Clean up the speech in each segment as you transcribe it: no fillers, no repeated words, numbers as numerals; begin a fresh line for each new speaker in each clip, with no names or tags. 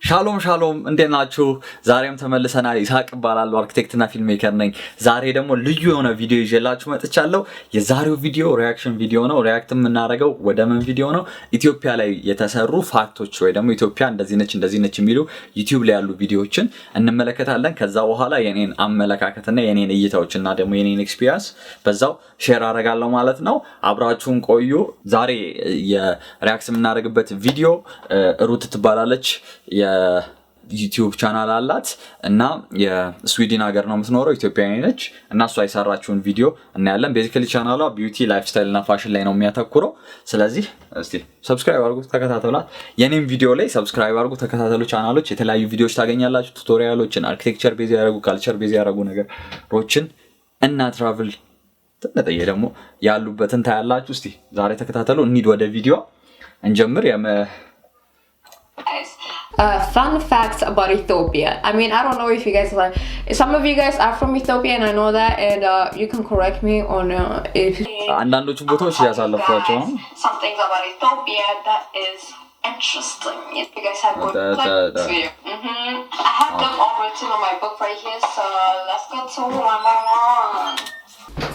ሻሎም እንዴት ናችሁ? ዛሬም ተመልሰናል። ይስሐቅ እባላለሁ አርኪቴክትና ፊልም ሜከር ነኝ። ዛሬ ደግሞ ልዩ የሆነ ቪዲዮ ይዤላችሁ መጥቻለሁ። የዛሬው ቪዲዮ ሪአክሽን ቪዲዮ ነው። ሪአክት የምናደርገው ወደ ምን ቪዲዮ ነው? ኢትዮጵያ ላይ የተሰሩ ፋክቶች ወይ ደግሞ ኢትዮጵያ እንደዚህ ነች የሚሉ ዩቲዩብ ላይ ያሉ ቪዲዮዎችን እንመለከታለን። ከዛ በኋላ የኔን አመለካከትና የኔን እይታዎችና ደግሞ የኔን ኤክስፒሪየንስ በዛው ሼር አደርጋለሁ ማለት ነው። አብራችሁን ቆዩ። ዛሬ የሪአክት የምናደርግበት ቪዲዮ ሩት ትባላለች። የዩቲዩብ ቻናል አላት እና የስዊድን ሀገር ነው የምትኖረው፣ ኢትዮጵያዊ ነች እና እሷ የሰራችውን ቪዲዮ እናያለን። ቤዚካሊ ቻናሏ ቢዩቲ ላይፍ ስታይል እና ፋሽን ላይ ነው የሚያተኩረው። ስለዚህ እስቲ ሰብስክራይብ አድርጉ፣ ተከታተሏት። የኔም ቪዲዮ ላይ ሰብስክራይብ አድርጉ፣ ተከታተሉ። ቻናሎች የተለያዩ ቪዲዮዎች ታገኛላችሁ፣ ቱቶሪያሎችን፣ አርኪቴክቸር ቤዝ ያደረጉ፣ ካልቸር ቤዝ ያደረጉ ነገሮችን እና ትራቭል ተነጠየ ደግሞ ያሉበትን ታያላችሁ። እስቲ ዛሬ ተከታተሉ። እንሂድ ወደ ቪዲዮ እንጀምር።
Fun facts about Ethiopia. I mean, I don't know if you guys like. Some of you guys are from Ethiopia, and I know that, and you can correct me on if.
አንዳንዶቹ ቦታዎች ያሳለፏቸው ነው።
Some things about Ethiopia that is interesting. If you guys have good clips for you. I have them all written on my book right here, so let's go to one by one.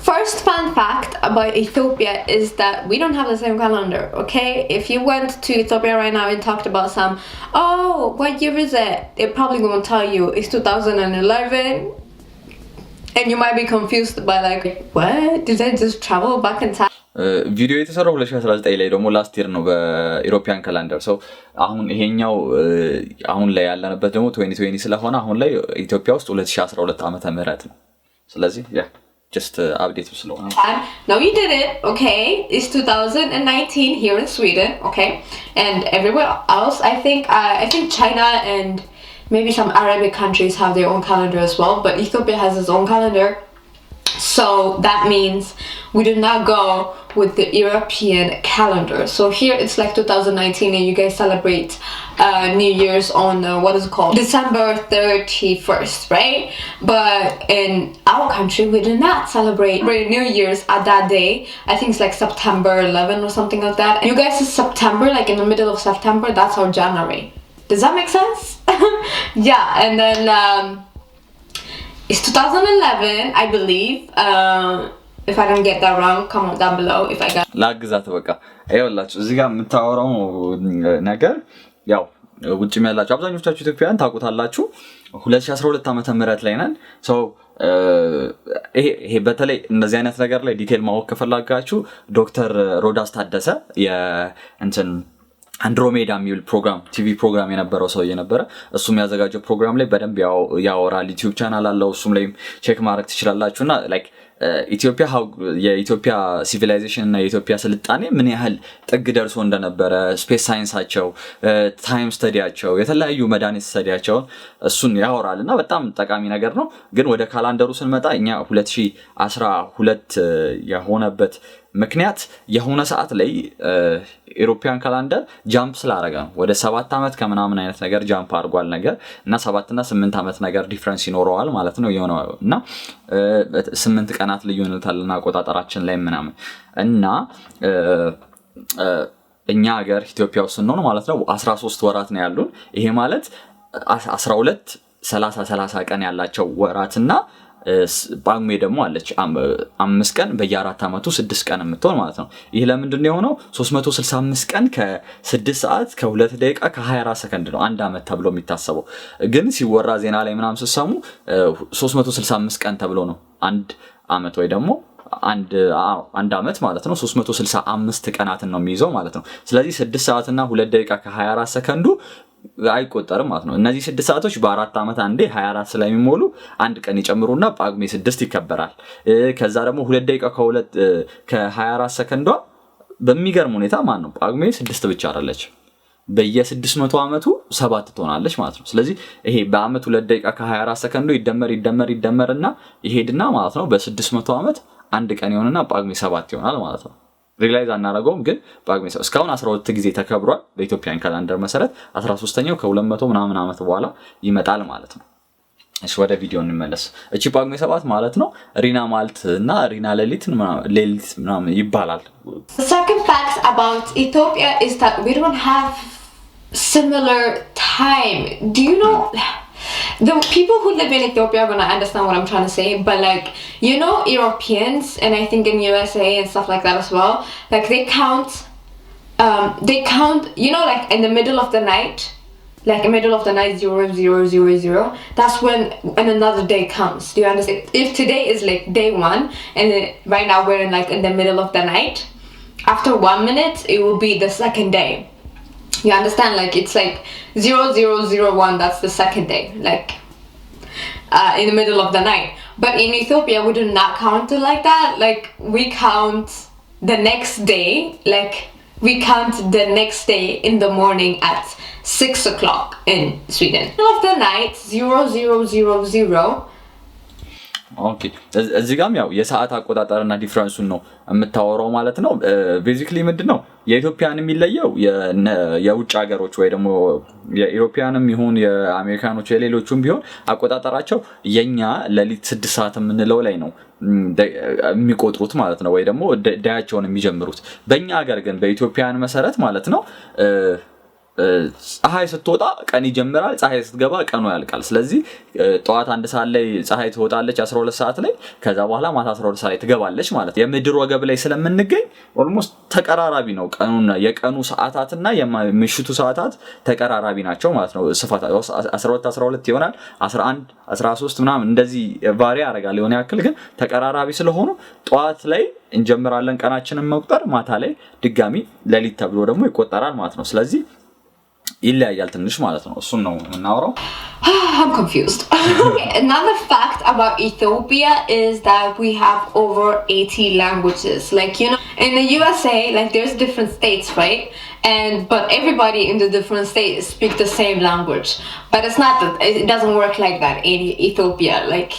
First fun fact about Ethiopia is that we don't have the same calendar, okay? If you went to Ethiopia right now and talked about what year is it? They're probably going to tell you it's 2011. And you might be confused by like, what? Did I just travel back in time?
ቪዲዮ የተሰራው 2019 ላይ ደግሞ ላስት ይር ነው በኢሮፒያን ካላንደር። ሶ አሁን ይሄኛው አሁን ላይ ያለንበት ደግሞ 2020 ስለሆነ አሁን ላይ ኢትዮጵያ ውስጥ 2012 ዓመተ ምህረት ነው። ስለዚህ just update slow.
No, you didn't. Okay, it's 2019 here in Sweden. Okay, and everywhere else, I think China and maybe some Arabic countries have their own calendar as well. But Ethiopia has its own calendar, so that means we do not go with the European calendar. So here it's like 2019, and you guys celebrate New Year's on what is it called? December 31st, right? But in our country, we do not celebrate New Year's at that day. I think it's like September 11 or something like that. And you guys is September, like in the middle of September. That's our January. Does that make sense? Yeah, and then it's 2011, I believe. If I don't get that wrong, comment down below if I got.
ላግዛት በቃ አይወላችሁ እዚህ ጋር የምታወራው ነገር ያው ውጭም ያላችሁ አብዛኞቻችሁ ኢትዮጵያውያን ታውቁታላችሁ። 2012 ዓመተ ምህረት ላይ ነን። ሶ ይሄ በተለይ እንደዚህ አይነት ነገር ላይ ዲቴል ማወቅ ከፈለጋችሁ ዶክተር ሮዳስ ታደሰ የእንትን አንድሮሜዳ የሚል ፕሮግራም ቲቪ ፕሮግራም የነበረው ሰው የነበረ እሱም ያዘጋጀው ፕሮግራም ላይ በደንብ ያወራል። ዩቲዩብ ቻናል አለው፣ እሱም ላይ ቼክ ማድረግ ትችላላችሁና ላይክ ኢትዮጵያ የኢትዮጵያ ሲቪላይዜሽን እና የኢትዮጵያ ስልጣኔ ምን ያህል ጥግ ደርሶ እንደነበረ ስፔስ ሳይንሳቸው፣ ታይም ስተዲያቸው፣ የተለያዩ መድኃኒት ስተዲያቸውን እሱን ያወራልና በጣም ጠቃሚ ነገር ነው። ግን ወደ ካላንደሩ ስንመጣ እኛ 2012 የሆነበት ምክንያት የሆነ ሰዓት ላይ ኢሮፒያን ካላንደር ጃምፕ ስላደረገ ነው። ወደ 7 ዓመት ከምናምን አይነት ነገር ጃምፕ አድርጓል ነገር እና 7 እና 8 ዓመት ነገር ዲፍረንስ ይኖረዋል ማለት ነው የሆነ እና 8 ቀናት ልዩነት አለና አቆጣጠራችን ላይ ምናምን እና እኛ ሀገር ኢትዮጵያ ውስጥ ነው ማለት ነው 13 ወራት ነው ያሉን። ይሄ ማለት 12 30 ቀን ያላቸው ወራትና ጳጉሜ ደግሞ አለች 5 ቀን በየ4 ዓመቱ 6 ቀን የምትሆን ማለት ነው። ይሄ ለምንድን ነው የሆነው? 365 ቀን ከ6 ሰዓት ከ2 ደቂቃ ከ24 ሰከንድ ነው አንድ ዓመት ተብሎ የሚታሰበው። ግን ሲወራ ዜና ላይ ምናምን ሲሰሙ 365 ቀን ተብሎ ነው አንድ ዓመት ወይ ደግሞ አንድ ዓመት ማለት ነው 365 ቀናትን ነው የሚይዘው ማለት ነው። ስለዚህ 6 ሰዓት እና 2 ደቂቃ ከ24 ሰከንዱ አይቆጠርም ማለት ነው። እነዚህ 6 ሰዓቶች በ4 ዓመት አንዴ 24 ስለሚሞሉ አንድ ቀን ይጨምሩና ጳጉሜ 6 ይከበራል። ከዛ ደግሞ 2 ደቂቃ ከ24 ሰከንዷ በሚገርም ሁኔታ ማለት ነው ጳጉሜ 6 ብቻ አይደለች፣ በየ600 ዓመቱ 7 ትሆናለች ማለት ነው። ስለዚህ ይሄ በአመት 2 ደቂቃ ከ24 ሰከንዱ ይደመርና ይሄድና ማለት ነው በ600 ዓመት አንድ ቀን ይሆንና ጳጉሜ 7 ይሆናል ማለት ነው። ሪላይዝ አናረጋውም ግን ጳጉሜ እስካሁን 12 ጊዜ ተከብሯል በኢትዮጵያን ካላንደር መሰረት። 13ኛው ከ200 ምናምን ዓመት በኋላ ይመጣል ማለት ነው። እሺ ወደ ቪዲዮ እንመለስ። እቺ ጳጉሜ 7 ማለት ነው ሪና ማልት እና ሪና ሌሊት ምናምን ይባላል።
The second fact about Ethiopia is that we don't have similar time. Do you know the people who live in Ethiopia are gonna understand what I'm trying to say, but like, you know, Europeans and I think in USA and stuff like that as well, like they count, you know, like in the middle of the night, like in the middle of the night 0000, that's when another day comes. Do you understand? If today is like day 1 and right now we're in like in the middle of the night, after 1 minute it will be the second day. You understand? Like it's like 0001, that's the second day, like in the middle of the night. But in Ethiopia we do not count it like that. Like we count the next day, like we count the next day in the morning at 6 o'clock in Sweden. Middle of the night 0000.
ኦኬ እዚህ ጋርም ያው የሰዓት አቆጣጠርና ዲፈረንሱን ነው የምታወራው ማለት ነው። ቤዚክሊ ምንድነው የኢትዮጵያን የሚለየው የውጭ ሀገሮች ወይ ደግሞ የኢሮፒያንም ይሁን የአሜሪካኖች የሌሎቹም ቢሆን አቆጣጠራቸው የኛ ለሊት 6 ሰዓት የምንለው ላይ ነው የሚቆጥሩት ማለት ነው፣ ወይ ደግሞ ዳያቸውን የሚጀምሩት። በእኛ ሀገር ግን በኢትዮጵያን መሰረት ማለት ነው ፀሐይ ስትወጣ ቀን ይጀምራል፣ ፀሐይ ስትገባ ቀኑ ያልቃል። ስለዚህ ጠዋት 1 ሰዓት ላይ ፀሐይ ትወጣለች 12 ሰዓት ላይ፣ ከዛ በኋላ ማታ 12 ሰዓት ላይ ትገባለች ማለት ነው። የምድር ወገብ ላይ ስለምንገኝ ኦልሞስት ተቀራራቢ ነው ቀኑና የቀኑ ሰዓታትና የምሽቱ ሰዓታት ተቀራራቢ ናቸው ማለት ነው። ስፋት 12 ይሆናል 11 13 ምናምን እንደዚህ ቫሪ ያደርጋል የሆነ ያክል፣ ግን ተቀራራቢ ስለሆኑ ጠዋት ላይ እንጀምራለን ቀናችንን መቁጠር፣ ማታ ላይ ድጋሚ ሌሊት ተብሎ ደግሞ ይቆጠራል ማለት ነው። ስለዚህ ይለያያል ትንሽ ማለት ነው። እሱን ነው እናወራው።
I'm confused. Okay, another fact about Ethiopia is that we have over 80 languages. Like, you know, in the USA, like there's different states, right? But everybody in the different states speak the same language. But it's not that, it doesn't work like that in Ethiopia. Like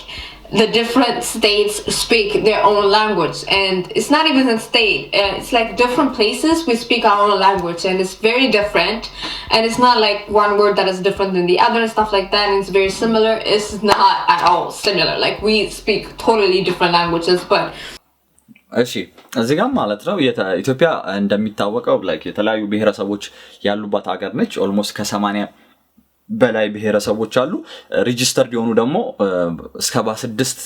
the different states speak their own language, and it's not even a state, it's like different places we speak our own language, and it's very different, and it's not like one word that is different than the other and stuff like that, and it's very similar. It's not at all similar. Like we speak totally different languages. But
እሺ እዚህ ጋር ማለት ነው ኢትዮጵያ እንደሚታወቀው ላይክ የተለያዩ ብሔረሰቦች ያሉባት ሀገር ነች። ኦልሞስት ከ80 በላይ ብሔረሰቦች አሉ። ሬጂስተርድ የሆኑ ደግሞ እስከ 76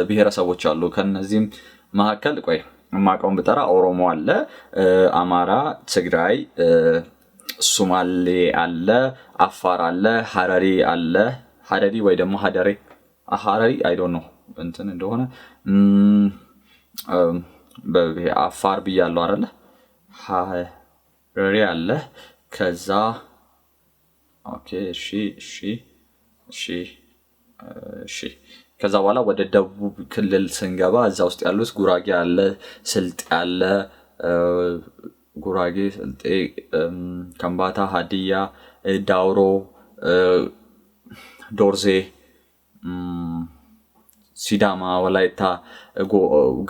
ብሔረሰቦች አሉ። ከነዚህም መካከል ቆይ ማቀውን ብጠራ ኦሮሞ አለ፣ አማራ፣ ትግራይ፣ ሶማሌ አለ፣ አፋር አለ፣ ሐረሪ አለ። ሐረሪ ወይ ደግሞ ሐረሪ አይ ዶንት ኖ እንትን እንደሆነ በአፋር ብያለሁ አይደለ? ሐረሪ አለ። ከዛ ኦኬ እሺ ከዛ በኋላ ወደ ደቡብ ክልል ስንገባ እዛ ውስጥ ያሉት ጉራጌ አለ፣ ስልጤ አለ፣ ጉራጌ፣ ስልጤ፣ ከምባታ፣ ሀዲያ፣ ዳውሮ፣ ዶርዜ፣ ሲዳማ፣ ወላይታ፣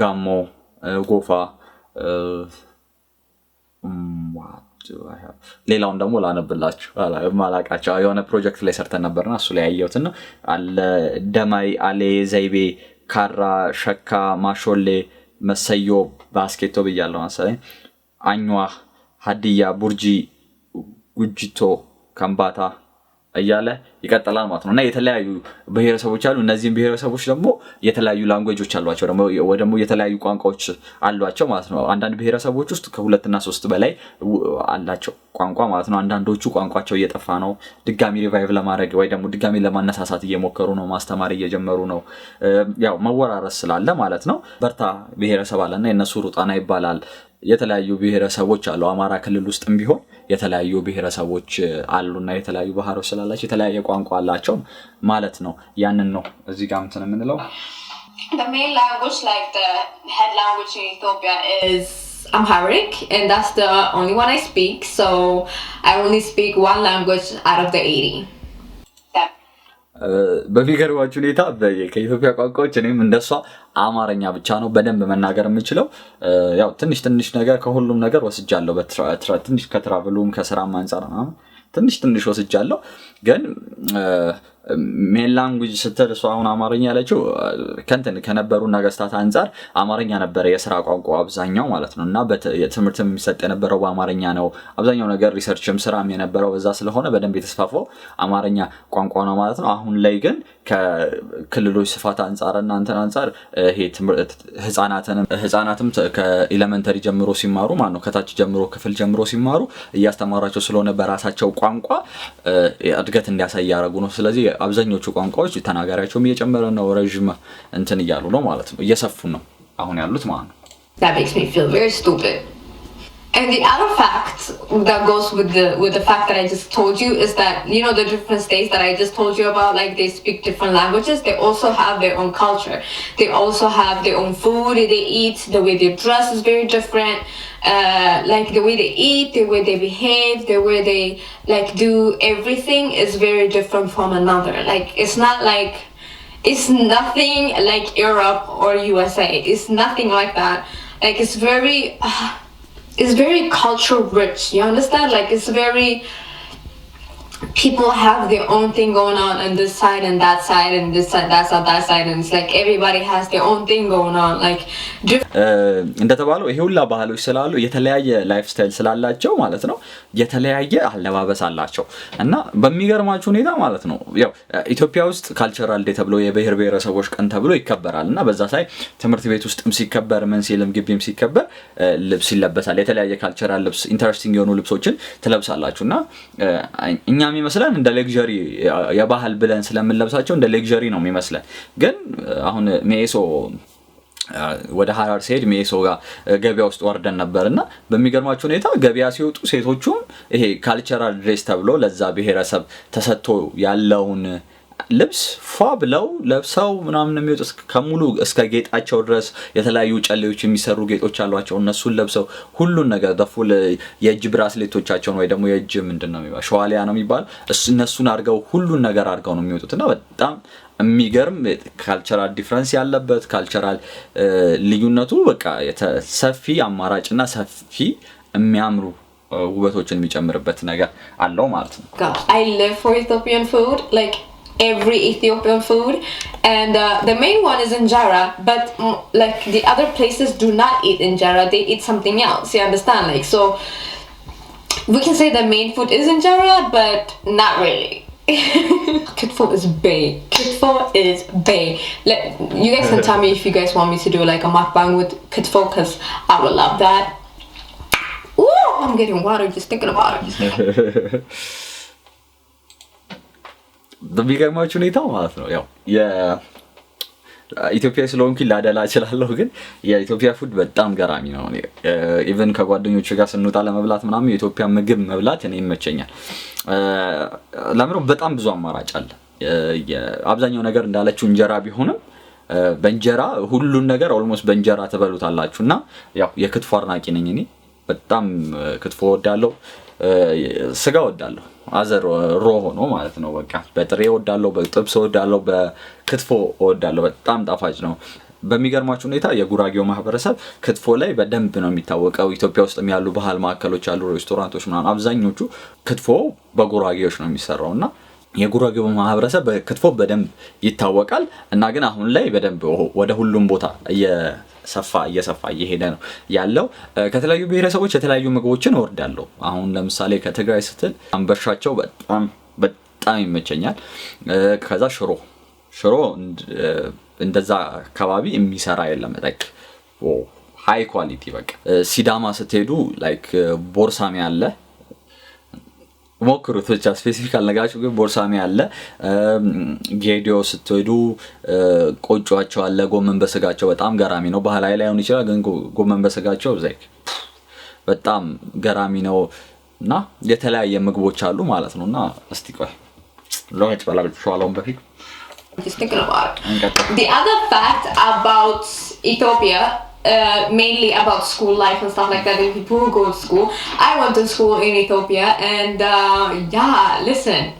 ጋሞ፣ ጎፋ፣ ሌላውን ደግሞ ላነብላችሁ ማላቃቸው የሆነ ፕሮጀክት ላይ ሰርተን ነበርና እሱ ላይ ያየሁትና አለ ደማይ፣ አሌ፣ ዘይቤ፣ ካራ፣ ሸካ፣ ማሾሌ፣ መሰዮ፣ ባስኬቶ ብያለሁ መሰለኝ፣ አኝዋ፣ ሀዲያ፣ ቡርጂ፣ ጉጂቶ፣ ከምባታ እያለ ይቀጥላል ማለት ነው። እና የተለያዩ ብሔረሰቦች አሉ። እነዚህም ብሔረሰቦች ደግሞ የተለያዩ ላንጉዌጆች አሏቸው፣ ደግሞ የተለያዩ ቋንቋዎች አሏቸው ማለት ነው። አንዳንድ ብሔረሰቦች ውስጥ ከ2 እና 3 በላይ አላቸው ቋንቋ ማለት ነው። አንዳንዶቹ ቋንቋቸው እየጠፋ ነው፣ ድጋሚ ሪቫይቭ ለማድረግ ወይ ደግሞ ድጋሚ ለማነሳሳት እየሞከሩ ነው፣ ማስተማር እየጀመሩ ነው። ያው መወራረስ ስላለ ማለት ነው። በርታ ብሔረሰብ አለና የነሱ ሩጣና ይባላል። የተለያዩ ብሔረሰቦች አሉ። አማራ ክልል ውስጥም ቢሆን የተለያዩ ብሔረሰቦች አሉና የተለያዩ ባህሮች ስላላቸው የተለያየ ቋንቋ አላቸው ማለት ነው። ያንን ነው እዚህ ጋር እንትን የምንለው።
The main language, like the head language in Ethiopia, is Amharic, and that's the only one I speak. So I only speak one language out of the 80.
በሚገርማችሁ ሁኔታ ከኢትዮጵያ ቋንቋዎች እኔም እንደሷ አማርኛ ብቻ ነው በደንብ መናገር የምችለው። ያው ትንሽ ነገር ከሁሉም ነገር ወስጃለሁ። ትንሽ ከትራቭሉም ከስራም አንፃር ትንሽ ወስጃለሁ። ግን ሜን ላንጉጅ ስትል እሷ አሁን አማርኛ ያለችው ከነበሩ ነገስታት አንፃር አማርኛ ነበረ የስራ ቋንቋ አብዛኛው ማለት ነው። እና ትምህርት የሚሰጥ የነበረው በአማርኛ ነው። አብዛኛው ነገር ሪሰርችም ስራም የነበረው በዛ ስለሆነ በደንብ የተስፋፋው አማርኛ ቋንቋ ነው ማለት ነው። አሁን ላይ ግን ከክልሎች ስፋት አንፃርና እንትን አንፃር ይሄ ህፃናትም ከኤሌመንተሪ ጀምሮ ሲማሩ ማለት ነው ከታች ጀምሮ ክፍል ጀምሮ ሲማሩ እያስተማራቸው ስለሆነ በራሳቸው ቋንቋ እድገት እንዲያሳይ ያደረጉ ነው። ስለዚህ አብዛኞቹ ቋንቋዎች ተናጋሪያቸውም እየጨመረ ነው፣ ረጅም እንትን እያሉ ነው ማለት ነው፣ እየሰፉ ነው አሁን ያሉት ማለት ነው።
That makes me feel very stupid. And the other fact that goes with the fact that I just told you is that, you know, the different states that I just told you about, like they speak different languages, they also have their own culture. They also have their own food they eat, the way they dress is very different. Like the way they eat, the way they behave, the way they like do everything is very different from another. Like it's nothing like Europe or USA. It's nothing like that. Like it's very culture rich. You understand? Like it's very, people have their own thing going on this side and that side and this side, that side, and it's like everybody has their own thing going on. Like
እንደተባለው ይሄ ሁላ ባህሎች ስላሉ የተለያየ ላይፍ ስታይል ስላላቸው ማለት ነው የተለያየ አለባበስ አላቸው። እና በሚገርማችሁ ሁኔታ ማለት ነው ያው ኢትዮጵያ ውስጥ ካልቸራል ዴይ ተብሎ የብሔር ብሔረሰቦች ቀን ተብሎ ይከበራል። እና በዛ ላይ ትምህርት ቤት ውስጥም ሲከበር ምን ሲልም ግቢም ሲከበር ልብስ ይለበሳል። የተለያየ ካልቸራል ልብስ ኢንተረስቲንግ የሆኑ ልብሶችን ትለብሳላችሁና እኛ የሚመስለን እንደ ሌክዠሪ የባህል ብለን ስለምንለብሳቸው እንደ ሌክዠሪ ነው የሚመስለን። ግን አሁን ሜሶ ወደ ሐራር ሲሄድ ሜሶ ጋር ገበያ ውስጥ ወርደን ነበርና በሚገርማችሁ ሁኔታ ገበያ ሲወጡ ሴቶቹም ይሄ ካልቸራል ድሬስ ተብሎ ለዛ ብሔረሰብ ተሰጥቶ ያለውን ልብስ ብለው ለብሰው ምናምን የሚወጡት ከሙሉ እስከ ጌጣቸው ድረስ የተለያዩ ጨሌዎች የሚሰሩ ጌጦች አሏቸው። እነሱን ለብሰው ሁሉን ነገር ደፉል የእጅ ብራስሌቶቻቸውን ወይ ደግሞ የእጅ ምንድነው የሚባለው ሸዋሊያ ነው የሚባለው እነሱን አድርገው ሁሉን ነገር አድርገው ነው የሚወጡትና በጣም የሚገርም ካልቸራል ዲፈረንስ ያለበት ካልቸራል ልዩነቱ በቃ ሰፊ አማራጭና ሰፊ የሚያምሩ ውበቶችን የሚጨምርበት ነገር አለው ማለት ነው።
I live for Ethiopian food, like every Ethiopian food, and the main one is injera, but like the other places do not eat injera, they eat something else, you understand? Like so we can say the main food is injera, but not really. Kitfo is bae. You guys can tell me if you guys want me to do like a mukbang with kitfo, because I would love that. Ooh, I'm getting water just thinking about it.
በሚገርማችሁ ሁኔታ ማለት ነው ያው የኢትዮጵያ ስለሆንኩኝ ላደላ እችላለሁ፣ ግን የኢትዮጵያ ፉድ በጣም ገራሚ ነው። ኢቭን ከጓደኞች ጋር ስንወጣ ለመብላት ምናምን የኢትዮጵያ ምግብ መብላት እኔ ይመቸኛል። ለምንም በጣም ብዙ አማራጭ አለ። አብዛኛው ነገር እንዳለችው እንጀራ ቢሆንም በእንጀራ ሁሉን ነገር ኦልሞስት በእንጀራ ትበሉታላችሁና ያው የክትፎ አድናቂ ነኝ እኔ። በጣም ክትፎ ወዳለሁ፣ ስጋ ወዳለሁ፣ አዘር ሮ ሆኖ ማለት ነው። በቃ በጥሬ ወዳለሁ፣ በጥብስ ወዳለሁ፣ በክትፎ ወዳለሁ። በጣም ጣፋጭ ነው። በሚገርማችሁ ሁኔታ የጉራጌው ማህበረሰብ ክትፎ ላይ በደንብ ነው የሚታወቀው። ኢትዮጵያ ውስጥ ያሉ ባህል ማዕከሎች አሉ፣ ሬስቶራንቶች ምናምን አብዛኞቹ ክትፎ በጉራጌዎች ነው የሚሰራውና የጉራጌው ማህበረሰብ በክትፎ በደንብ ይታወቃል። እና ግን አሁን ላይ በደንብ ወደ ሁሉም ቦታ እየሰፋ እየሄደ ነው ያለው። ከተለያዩ ብሔረሰቦች የተለያዩ ምግቦችን እወዳለሁ። አሁን ለምሳሌ ከትግራይ ስትል አንበሻቸው በጣም ይመቸኛል። ከዛ ሽሮ እንደዛ አካባቢ የሚሰራ የለም። ላይክ ሃይ ኳሊቲ በቃ። ሲዳማ ስትሄዱ ላይክ ቦርሳሚ አለ፣ ሞክሩት ብቻ ስፔሲፊክ አልነጋችሁ፣ ግን ቦርሳሚ አለ። ጌዲዮ ስትሄዱ ቆጮአቸው አለ፣ ጎመን በስጋቸው በጣም ገራሚ ነው። ባህላዊ ላይ ሆነ ይችላል፣ ግን ጎመን በስጋቸው ላይክ በጣም ገራሚ ነው። እና የተለያየ ምግቦች አሉ ማለት ነውና እስቲ ቆይ ለወጭ ባላችሁ በፊት
just thinking about it. The other fact about Ethiopia, mainly about school life and stuff like that, and people who go to school. I went to school in Ethiopia, and yeah, listen,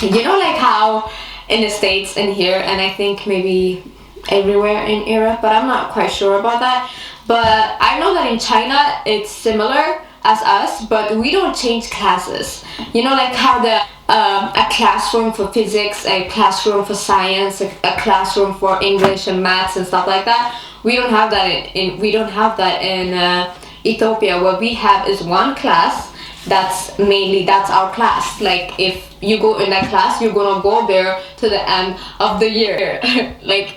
you know, like how in the States and here, and I think maybe everywhere in Europe, but I'm not quite sure about that. But I know that in China it's similar as us, but we don't change classes. You know, like how the a classroom for physics, a classroom for science, a classroom for English and maths and stuff like that. We don't have that in Ethiopia. What we have is one class. That's our class. Like if you go in that class, you're gonna go there to the end of the year. Like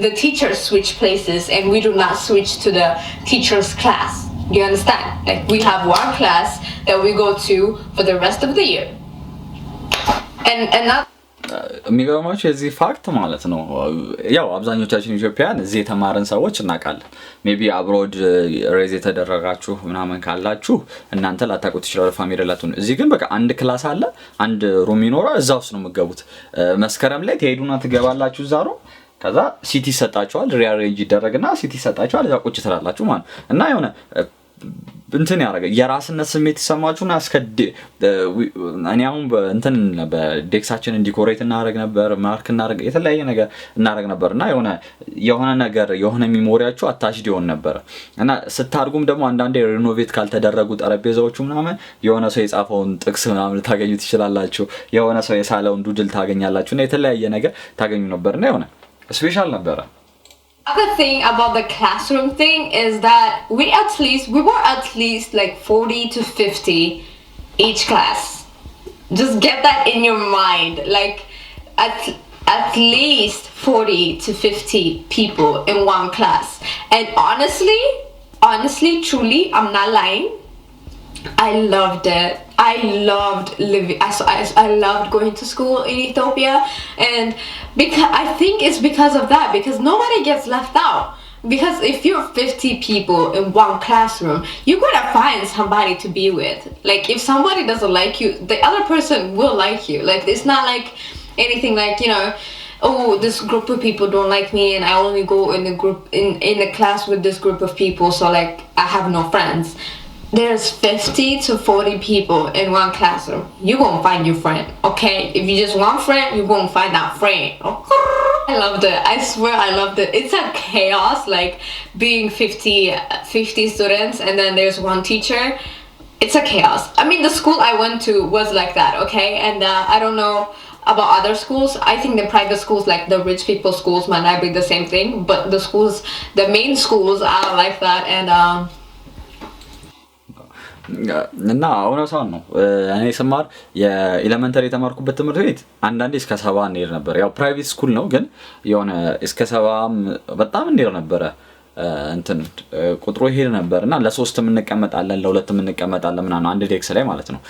the teachers switch places and we do not switch to the teacher's class. Do you understand? Like we have one class that we go to for the rest of the year. And not
የሚገርማችሁ የዚህ ፋክት ማለት ነው ያው አብዛኞቻችን ኢትዮጵያን እዚህ የተማረን ሰዎች እናውቃለን ሜቢ አብሮድ ሬዝ የተደረጋችሁ ምናምን ካላችሁ እናንተ ላታውቁት ይችላል ፋሚሊ ላቱን እዚህ ግን በቃ አንድ ክላስ አለ አንድ ሩም ይኖራል እዛ ውስጥ ነው የምትገቡት መስከረም ላይ ትሄዱና ትገባላችሁ እዛ ሩም ከዛ ሲቲ ሰጣችኋል ሪአሬንጅ ይደረግና ሲቲ ሰጣችኋል እዛ ቁጭ ትላላችሁ ማለት እና የሆነ እንትን ያረጋ የራስነት ስሜት ይሰማችሁና እስከ እኔ አሁን እንትን በዴክሳችን ዲኮሬት እናደርግ ነበር ማርክ እናደርግ የተለያየ ነገር እናደርግ ነበርና የሆነ ነገር የሆነ ሚሞሪያችሁ አታችድ ይሆን ነበር እና ስታርጉም ደግሞ አንዳንዴ ሪኖቬት ካልተደረጉ ጠረጴዛዎቹ ምናምን የሆነ ሰው የጻፈውን ጥቅስ ምናምን ታገኙ ትችላላችሁ የሆነ ሰው የሳለውን ዱድል ታገኛላችሁና የተለያየ ነገር ታገኙ ነበርና የሆነ ስፔሻል ነበር
Other thing about the classroom thing is that we were at least like 40 to 50 each class. Just get that in your mind. Like at least 40 to 50 people in one class. And honestly, truly, I'm not lying. I loved it. I loved living. I loved going to school in Ethiopia, and because I think it's because of that. Because nobody gets left out. Because if you're 50 people in one classroom, you're gonna find somebody to be with. Like if somebody doesn't like you, the other person will like you. Like it's not like anything like oh, this group of people don't like me, and I only go in the group in the class with this group of people. So like I have no friends. There's 50 to 40 people in one classroom. You're gonna find your friend, okay? If you just want friend, you're gonna find that friend. I loved it. I swear I loved it. It's a chaos, like being 50 students and then there's one teacher. It's a chaos. I mean, the school I went to was like that, okay? And I don't know about other schools. I think the private schools, like the rich people schools, might not be the same thing. But the main schools are like that. And
እና እውነታው ነው እኔ ስማር የኤሌመንተሪ የተማርኩበት ትምህርት ቤት አንዳንዴ እስከ 7 እንሄድ ነበር ያው ፕራይቬት ስኩል ነው ግን የሆነ እስከ 7 በጣም እንሄድ ነበር እንትን ቁጥሩ ይሄድ ነበርና ለ3 እንቀመጣለን ለ2 እንቀመጣለን ምናምን አንድ ዴክስ ላይ ማለት ነው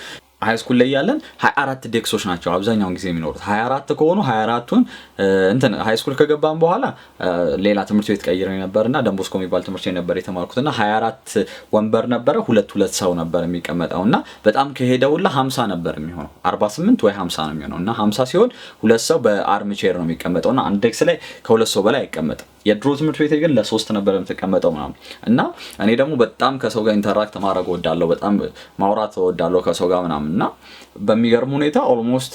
ሃይ ስኩል ላይ ያለን 24 ዴክሶች ናቸው አብዛኛው ጊዜ የሚኖሩት 24 ከሆኑ 24ቱን እንትን ሃይ ስኩል ከገባን በኋላ ሌላ ትምህርት ቤት ቀይረን ነበርና ደምቦስኮ የሚባል ትምህርት ቤት ነበር የተማርኩትና 24 ወንበር ነበር ሁለት ሰው ነበር የሚቀመጠውና በጣም ከሄደውላ 50 ነበር የሚሆነው 48 ወይ 50 ነው የሚሆነውና 50 ሲሆን ሁለት ሰው በአርም ቼር ነው የሚቀመጠውና አንድ ዴክስ ላይ ከሁለት ሰው በላይ አይቀመጥም የድሮ ትምህርት ቤት ግን ለ3 ነበር የምትቀመጠው ማለት እና እኔ ደግሞ በጣም ከሰው ጋር ኢንተራክት ማድረግ ወዳለው በጣም ማውራት ወዳለው ከሰው ጋር ምናምንና በሚገርም ሁኔታ ኦልሞስት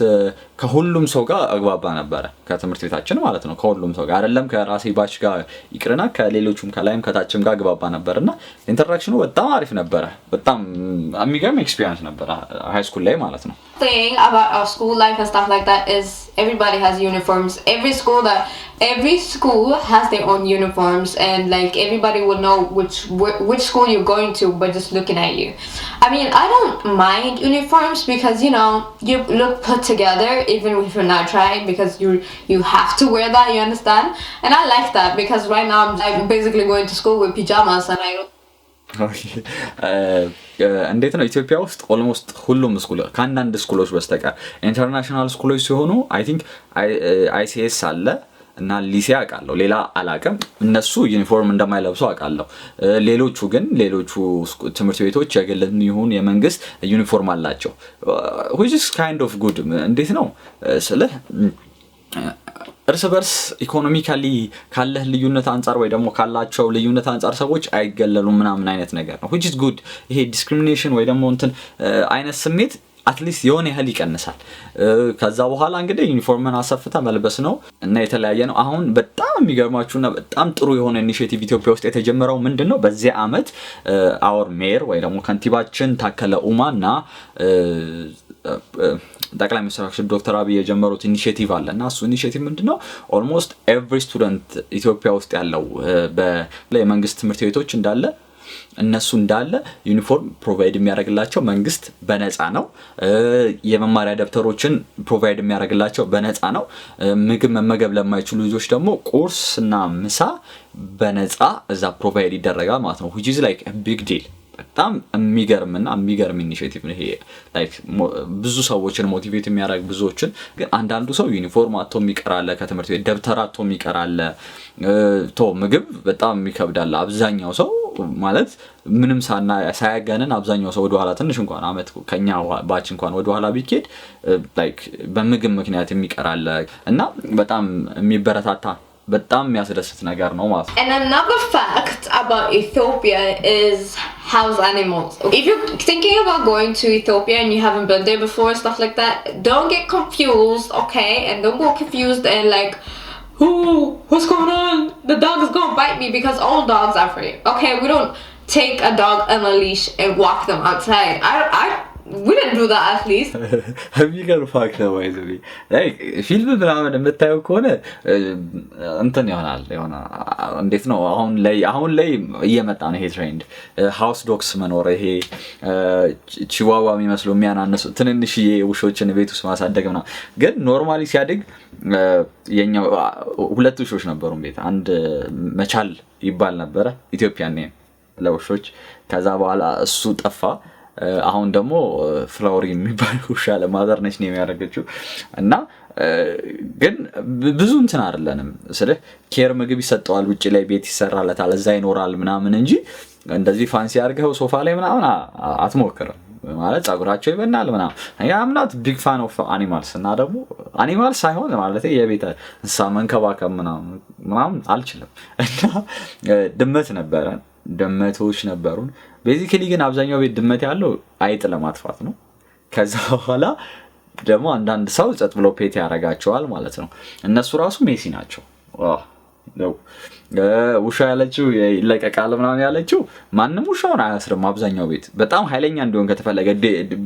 ከሁሉም ሰው ጋር አግባባ ነበር ከትምህርት ቤታችን ማለት ነው ከሁሉም ሰው ጋር አይደለም ከራሴ ባች ጋር ይቅርና ከሌሎቹም ከላይም ከታችም ጋር አግባባ ነበርና ኢንተራክሽኑ በጣም አሪፍ ነበር በጣም የሚገርም ኤክስፒሪየንስ ነበር ሃይ ስኩል ላይ ማለት ነው
thing about our school life and stuff like that is everybody has uniforms. Every school has their own uniforms, and like everybody will know which school you're going to by just looking at you. I mean, I don't mind uniforms because you look put together even if you're not trying because you have to wear that, you understand? And I like that because right now I'm basically going to school with pajamas and I
እንዴት ነው ኢትዮጵያ ውስጥ ኦልሞስት ሁሉም ስኩል ከአንዳንድ ስኩሎች በስተቀር ኢንተርናሽናል ስኩሎች ሲሆኑ አይ ቲንክ አይሲኤስ አለ እና ሊሴ አውቃለሁ ሌላ አላውቅም እነሱ ዩኒፎርም እንደማይለብሱ አውቃለሁ ሌሎቹ ትምህርት ቤቶች የግልም ይሁን የመንግስት ዩኒፎርም አላቸው which is kind of good እንዴት ነው ስለ እርስ በርስ ኢኮኖሚካሊ ካለ ልዩነት አንፃር ወይ ደግሞ ካላቸው ልዩነት አንፃር ሰዎች አይገለሉም ምናምን አይነት ነገር ነው which is good ይሄ ዲስክሪሚኔሽን ወይ ደግሞ እንትን አይነት ስሜት አትሊስት የሆነ ያህል ይቀንሳል ከዛ በኋላ እንግዲህ ዩኒፎርምን አሰፍታ መልበስ ነው እና የተለያየ ነው አሁን በጣም የሚገርማችሁና በጣም ጥሩ የሆነ ኢኒሺዬቲቭ ኢትዮጵያ ውስጥ የተጀመረው ምንድነው በዚህ አመት አወር ሜየር ወይ ደግሞ ከንቲባችን ታከለ ኡማና ጠቅላይ ሚኒስትራችን ዶክተር አብይ የጀመሩት ኢኒሺዬቲቭ አለና እሱ ኢኒሺዬቲቭ ምንድነው ኦልሞስት ኤቭሪ ስቱደንት ኢትዮጵያ ውስጥ ያለው በመንግስት ትምህርት ቤቶች እንዳለ እነሱ እንዳለ ዩኒፎርም ፕሮቫይድ የሚያደርግላቸው መንግስት በነፃ ነው። የመማሪያ ደብተሮችን ፕሮቫይድ የሚያደርግላቸው በነፃ ነው። ምግብ መመገብ ለማይችሉ ልጆች ደግሞ ቁርስና ምሳ በነፃ እዛ ፕሮቫይድ ይደረጋል ማለት ነው which is like a big deal። በጣም የሚገርም ኢኒሺዬቲቭ ነው ይሄ ላይክ ብዙ ሰዎችን ሞቲቬት የሚያደርግ ብዙዎችን ግን አንዳንዱ ሰው ዩኒፎርም አጥቶ የሚቀራለ ከትምህርት ቤት ደብተር አጥቶ የሚቀራለ ምግብ በጣም ይከብዳል አብዛኛው ሰው ማለት ምንም ሳያገነን አብዛኛው ሰው ወደ ኋላ ትንሽ እንኳን አመት ከኛ ባች እንኳን ወደ ኋላ ቢኬድ ላይክ በምግብ ምክንያት የሚቀራለ እና በጣም የሚበረታታ በጣም የሚያስደስት ነገር ነው ማለት ነው።
And another fact about Ethiopia is house animals. If you're thinking about going to Ethiopia and you haven't been there before and stuff like that, don't get confused, okay? And don't go confused and like, what's going on? The dog is gonna bite me, because all dogs are free. Okay, we don't take a dog on a leash and walk them outside. We didn't do that at least.
የሚገርም ፋክት ነው ባይዘው ላይክ ፊልም ምናምን የምታየው ከሆነ እንትን ይሆናል የሆነ እንዴት ነው አሁን ላይ እየመጣ ነው ይሄ ትሬንድ ሃውስ ዶግስ መኖር ይሄ ቺዋዋ የሚመስሉ የሚያናነሱ ትንንሽዬ ውሾችን ቤት ውስጥ ማሳደግ ነው። ግን ኖርማሊ ሲያድግ የኛው ሁለት ውሾች ነበሩ ቤት አንድ መቻል ይባል ነበር ኢትዮጵያን ነው ለውሾች ከዛ በኋላ እሱ ጠፋ። አሁን ደግሞ ፍላወሪ የሚባል ውሻ ለማዘር ነች ነው የሚያደርገችው እና ግን ብዙ እንትን አይደለንም ስለዚህ ኬር ምግብ ይሰጠዋል ውጪ ላይ ቤት ይሰራለታል እዛ ይኖራል ምናምን እንጂ እንደዚህ ፋንሲ አድርገው ሶፋ ላይ ምናምን አትሞክርም ማለት ጸጉራቸው ይበናል ምናምን I'm not big fan of animals እና ደግሞ አኒማልስ ሳይሆን ማለት የቤት እንስሳ መንከባከብ ምናምን አልችልም እና ድመት ነበረን ድመቶች ነበሩን ቤዚካሊ ግን አብዛኛው ቤት ድመት ያለው አይጥ ለማጥፋት ነው። ከዛ በኋላ ደግሞ አንዳንድ ሰው ጸጥ ብሎ ፔት ያረጋቸዋል ማለት ነው። እነሱ ራሱ ሜሲ ናቸው። ነው ውሻ ያለችው ይለቀቃል ምናምን ያለችው ማንንም ውሻውን አያስርም። አብዛኛው ቤት በጣም ኃይለኛ እንዲሆን ከተፈለገ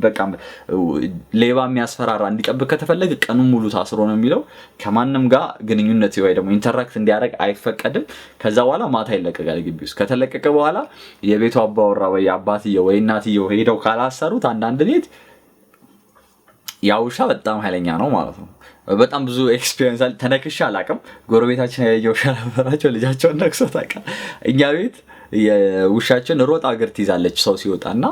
በቃ ሌባ የሚያስፈራራ እንዲጠብቅ ከተፈለገ ቀኑን ሙሉ ታስሮ ነው የሚለው። ከማንንም ጋር ግንኙነት ወይ ደግሞ ኢንተራክት እንዲያደርግ አይፈቀድም። ከዛ በኋላ ማታ ይለቀቃል ግቢ ውስጥ። ከተለቀቀ በኋላ የቤቱ አባወራ ወይ አባትየው ወይ እናትየው ሄደው ካላሰሩት አንዳንድ ቤት ያው ውሻ በጣም ኃይለኛ ነው ማለት ነው። በጣም ብዙ ኤክስፒሪየንስ አለ። ተነክሻ አላቅም። ጎረቤታችን ያየው ሻላበራቸው ልጃቸውን ነክሶ ታውቃ። እኛ ቤት የውሻችን ሮጣ እግር ትይዛለች ሰው ሲወጣና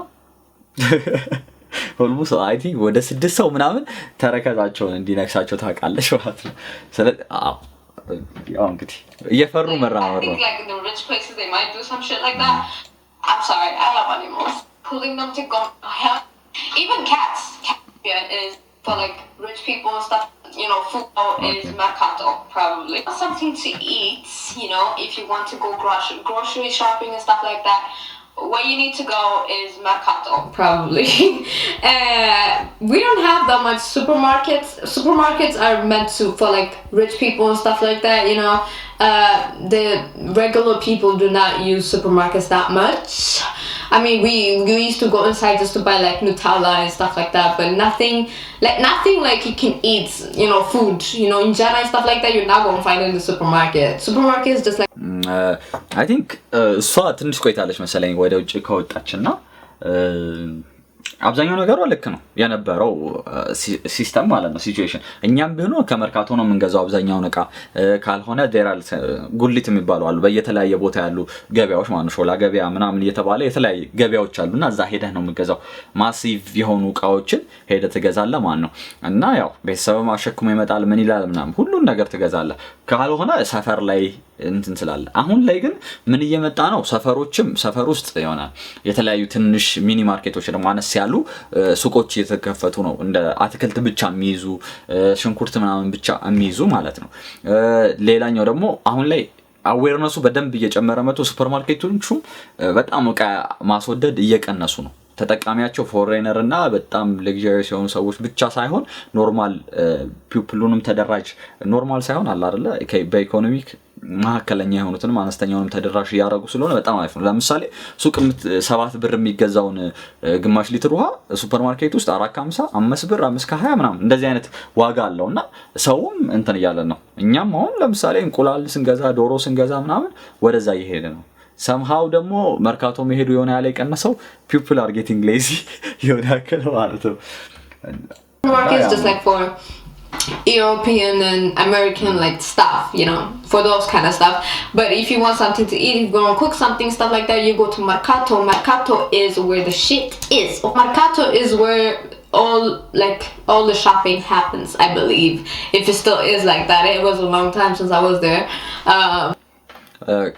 ኦልሞስት አይ ቲንክ ወደ 6 ሰው ምናምን ተረከዛቸውን እንዲነክሳቸው ታውቃለች ማለት ነው። ስለዚህ ያው እንግዲህ እየፈሩ መራመር ነው።
I'm sorry, I love animals. Pulling them to go even cats is for like rich people and stuff. You know, food is mercato probably. Something to eat, you know, if you want to go grocery shopping and stuff like that. Where you need to go is mercato probably. We don't have that much supermarkets. Supermarkets are meant for like rich people and stuff like that, you know. The regular people do not use supermarkets that much. I mean, we used to go inside just to buy like Nutella and stuff like that, but nothing like you can eat, you know, food, you know, injera and stuff like that. You're not gonna find it in the supermarket. Supermarket is just like
I think እሷ ትንሽ ቆይታለች መሰለኝ ወደ ውጭ ከወጣችና አብዛኛው ነገሩ ልክ ነው የነበረው ሲስተም ማለት ነው ሲቹዌሽን። እኛም ቢሆን ከመርካቶ ነው የምንገዛው አብዛኛው እቃ ካልሆነ ዴራል ጉሊት የሚባሉ አሉ በየተለያየ ቦታ ያሉ ገበያዎች ማለት ነው። ሾላ ገበያ ምናምን እየተባለ የተለያየ ገበያዎች አሉና እዛ ሄደህ ነው የምንገዛው። ማሲቭ የሆኑ እቃዎችን ሄደህ ትገዛለህ ማለት ነው። እና ያው ቤተሰብ ማሸክሞ ይመጣል ምን ይላል ምናምን ሁሉን ነገር ትገዛለህ። ካልሆነ ሰፈር ላይ እንትን ስላለ አሁን ላይ ግን ምን እየመጣ ነው ሰፈር ውስጥ ይሆናል የተለያዩ ትንሽ ሚኒ ማርኬቶች ደግሞ አነስ ያሉ ሱቆች እየተከፈቱ ነው እንደ አትክልት ብቻ የሚይዙ ሽንኩርት ምናምን ብቻ የሚይዙ ማለት ነው። ሌላኛው ደግሞ አሁን ላይ አዌርነሱ በደንብ እየጨመረ መጥቶ ሱፐርማርኬቶቹ በጣም እቃ ማስወደድ እየቀነሱ ነው። ተጠቃሚያቸው ፎሬነር እና በጣም ለግዠሪየስ የሆኑ ሰዎች ብቻ ሳይሆን ኖርማል ፒፕሉንም ተደራጅ ኖርማል ሳይሆን አለ አይደለ በኢኮኖሚክ ማከለኛ የሆኑትን አነስተኛውንም ተደራሽ ያደረጉ ስለሆነ በጣም አሪፍ ነው። ለምሳሌ ሱቅ 7 ብር የሚገዛውን ግማሽ ሊትር ውሃ ሱፐርማርኬት ውስጥ 4.50 5 ብር 5.20 ምናምን እንደዚህ አይነት ዋጋ አለውና ሰውም እንትን እያለ ነው። እኛም አሁን ለምሳሌ እንቁላል ስንገዛ ዶሮ ስንገዛ ምናምን ወደዛ እየሄደ ነው። somehow ደግሞ መርካቶ መሄዱ የሆነ ያለ የቀነሰው people are getting lazy የሆነ ያከለ ማለት ነው።
Market is just like for European and American like stuff, you know, for those kind of stuff. But if you want something to eat, if you want to cook something, stuff like that, you go to Mercato. Mercato is where the shit is. Mercato is where all the shopping happens, I believe. If it still is like that, it was a long time since I was there.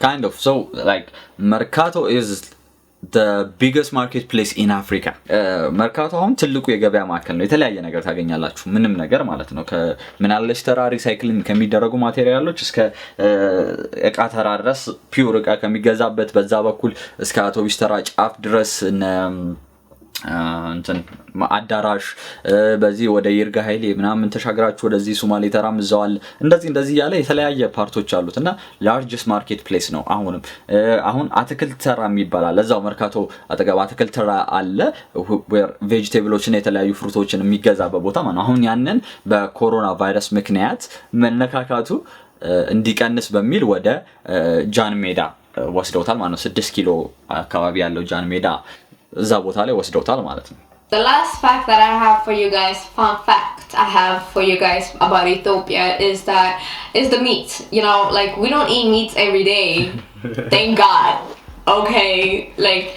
Kind of. So like Mercato is the biggest marketplace in Africa. መርካቶ አሁን ትልቁ የገበያ ማዕከል ነው። የተለያየ ነገር ታገኛላችሁ፣ ምንም ነገር ማለት ነው። ከምናለሽ ተራ ሪሳይክሊንግ ከሚደረጉ ማቴሪያሎች እስከ እቃ ተራ ድረስ ፒውር እቃ ከሚገዛበት በዛ በኩል እስከ አውቶቡስ ተራ ጫፍ ድረስ እንትን አዳራሽ በዚህ ወደ ይርጋ ኃይሌ ምናምን ተሻግራችሁ ወደዚህ ሶማሌ ተራም ዘዋል እንደዚህ ያለ የተለያየ ፓርቶች አሉት እና ላርጀስት ማርኬት ፕሌስ ነው። አሁን አትክልት ተራ የሚባላል እዛው መርካቶ አጠገብ አትክልት ተራ አለ where vegetables የተለያዩ ፍሩቶችን የሚገዛበት ቦታ ማለት ነው። አሁን ያንን በኮሮና ቫይረስ ምክንያት መነካካቱ እንዲቀንስ በሚል ወደ ጃን ሜዳ ወስደውታል ማለት ነው። 6 ኪሎ አካባቢ ያለው ጃን ሜዳ እዛ ቦታ ላይ ወስደውታል ማለት ነው።
The last fact that I have for you guys, fun fact I have for you guys about Ethiopia is the meat. You know, like we don't eat meat every day. Thank God. Okay, like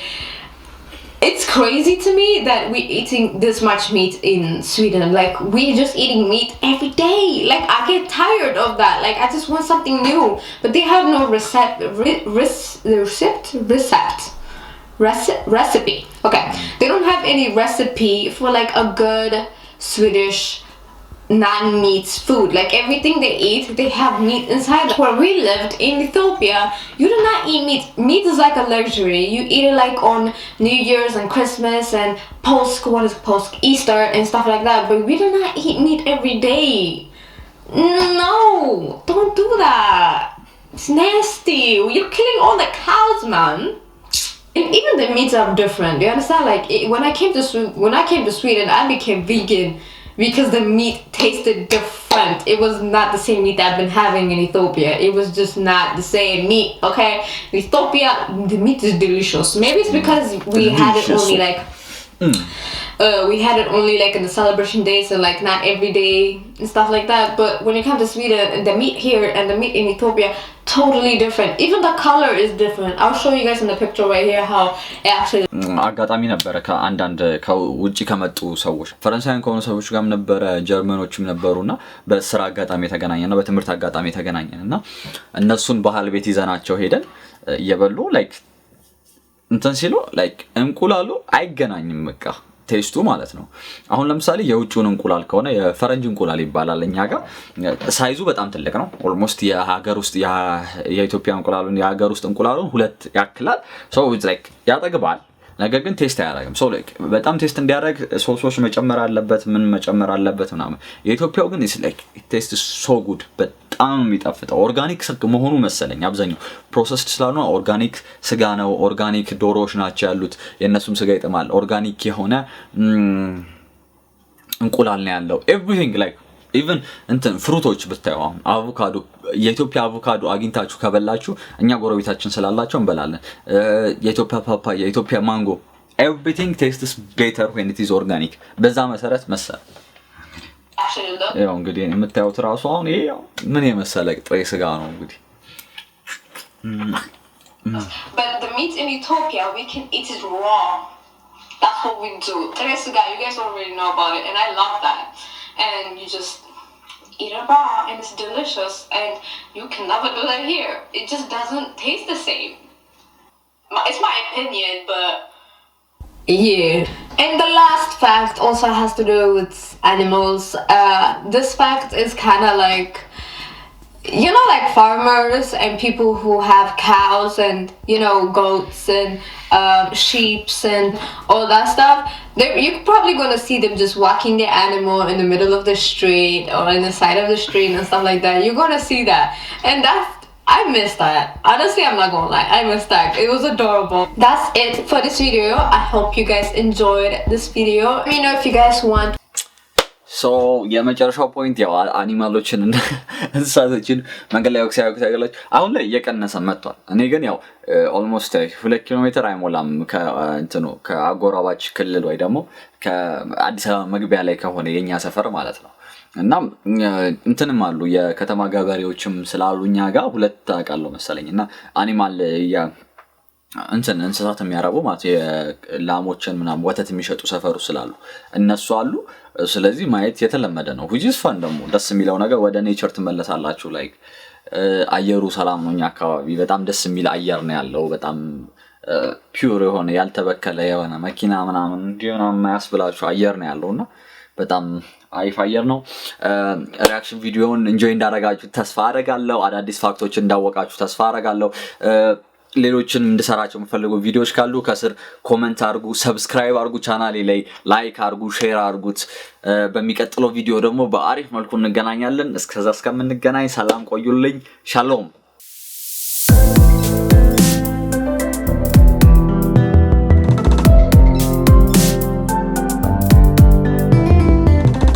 it's crazy to me that we eating this much meat in Sweden. Like we just eating meat every day. Like I get tired of that. Like I just want something new. But they have no recipe. Okay, they don't have any recipe for like a good Swedish non-meat food. Like everything they eat, they have meat inside. Where we lived in Ethiopia, you do not eat meat. Meat is like a luxury. You eat it like on New Year's and Christmas and Easter and stuff like that. But we do not eat meat every day. No, don't do that. It's nasty. You're killing all the cows, man. And even the meats are different. You understand? Like when I came to Sweden, I became vegan because the meat tasted different. It was not the same meat that I've been having in Ethiopia. It was just not the same meat. Okay, in Ethiopia the meat is delicious. Maybe it's because we had it only like in the celebration days and like not every day and stuff like that. But when you come to Sweden, the meat here and the meat in Ethiopia totally different. Even the color is different. I'll show you guys in the picture right here how it actually
አጋጣሚ ነበረ ከአንዳንድ ከውጪ ከመጡ ሰዎች ፈረንሳይን ከሆኑ ሰዎች ጋርም ነበረ ጀርመኖችም ነበሩና በስራ አጋጣሚ ተገናኘና በትምህርት አጋጣሚ ተገናኘንና እነሱን ባህል ቤት ይዘናቸው ሄደን እየበሉ ላይክ እንትን ሲሉ ላይክ እንቁላሉ አይገናኝም በቃ ቴስቱ ማለት ነው። አሁን ለምሳሌ የውጭውን እንቁላል ከሆነ የፈረንጅ እንቁላል ይባላል እኛ ጋር ሳይዙ በጣም ትልቅ ነው። ኦልሞስት የሀገር ውስጥ የኢትዮጵያ እንቁላሉን የሀገር ውስጥ እንቁላሉን 2 ያክላል። ሶ ኢትስ ላይክ ያጠግባል ነገር ግን ቴስት አያደርግም። ሶ ላይክ በጣም ቴስት እንዲያደርግ ሶሶች መጨመር አለበት ምን መጨመር አለበት ምናምን። የኢትዮጵያው ግን ኢትስ ላይክ ቴስት ሶ ጉድ በጣም የሚጣፍጠው ኦርጋኒክ መሆኑ መሰለኝ። አብዛኛው ፕሮሰስድ ስላልሆነ ኦርጋኒክ ስጋ ነው፣ ኦርጋኒክ ዶሮዎች ናቸው ያሉት። የነሱም ስጋ ይጥማል። ኦርጋኒክ የሆነ እንቁላል ነው ያለው። ኤቭሪቲንግ ላይክ ኢቭን እንትን ፍሩቶች ብታዩ አቮካዶ የኢትዮጵያ አቮካዶ አግኝታችሁ ከበላችሁ እኛ ጎረቤታችን ስላላቸው እንበላለን። የኢትዮጵያ ፓፓያ የኢትዮጵያ ማንጎ everything tastes better when it is organic። በዛ መሰረት መሰለ ያው እንግዲህ የምታዩት ራሱ አሁን ይሄ ምን የመሰለ ጥሬ ስጋ ነው እንግዲህ።
But the meat in Ethiopia we can eat it raw. That's what we do. ጥሬ ስጋ you guys already know about it and I love that. And you just eat it raw and it's delicious and you can never do that here. It just doesn't taste the same. It's my opinion, but yeah. And the last fact also has to do with animals. This fact is kind of like, you know, like farmers and people who have cows and, you know, goats and sheep and all that stuff. You're probably gonna see them just walking the animal in the middle of the street or in the side of the street and stuff like that. You're gonna see that, and I missed that. Honestly, I'm not gonna lie. I missed that. It was adorable. That's it for this video. I hope you guys enjoyed this video. Let me know if you guys want.
So የመጨረሻው ፖይንት ያው አኒማሎችን እና እንስሳቶችን መንገድ ላይ ወክሳያላችሁ አሁን ላይ እየቀነሰ መጥቷል። እኔ ግን ያው ኦልሞስት 2 ኪሎ ሜትር አይሞላም ከእንትኑ ከአጎራባች ክልል ወይ ደግሞ ከአዲስ አበባ መግቢያ ላይ ከሆነ የኛ ሰፈር ማለት ነው። እና እንትንም አሉ የከተማ ገበሬዎችም ስላሉኛ ጋር ሁለት አቃለው መሰለኝ እና አኒማል እንስሳት የሚያረቡ ማለት የላሞችን ምናምን ወተት የሚሸጡ ሰፈሩ ስላሉ እነሱ አሉ። ስለዚህ ማየት የተለመደ ነው። which is fun ደግሞ ደስ የሚለው ነገር ወደ ኔቸር ትመለሳላችሁ። ላይክ አየሩ ሰላም ነው። እኛ አካባቢ በጣም ደስ የሚል አየር ነው ያለው። በጣም ፒውር የሆነ ያልተበከለ የሆነ መኪና ምናምን እንዲሆነ የማያስብላችሁ አየር ነው ያለውና በጣም አሪፍ አየር ነው። ሪአክሽን ቪዲዮውን ኢንጆይ እንዳደረጋችሁ ተስፋ አደርጋለሁ። አዳዲስ ፋክቶች እንዳወቃችሁ ተስፋ አደርጋለሁ። ሌሎችን እንድሰራቸው የምፈልጉ ቪዲዮዎች ካሉ ከስር ኮሜንት አድርጉ፣ ሰብስክራይብ አድርጉ፣ ቻናሌ ላይ ላይክ አድርጉ፣ ሼር አድርጉት። በሚቀጥለው ቪዲዮ ደግሞ በአሪፍ መልኩ እንገናኛለን። እስከዛ እስከምንገናኝ ሰላም ቆዩልኝ። ሻሎም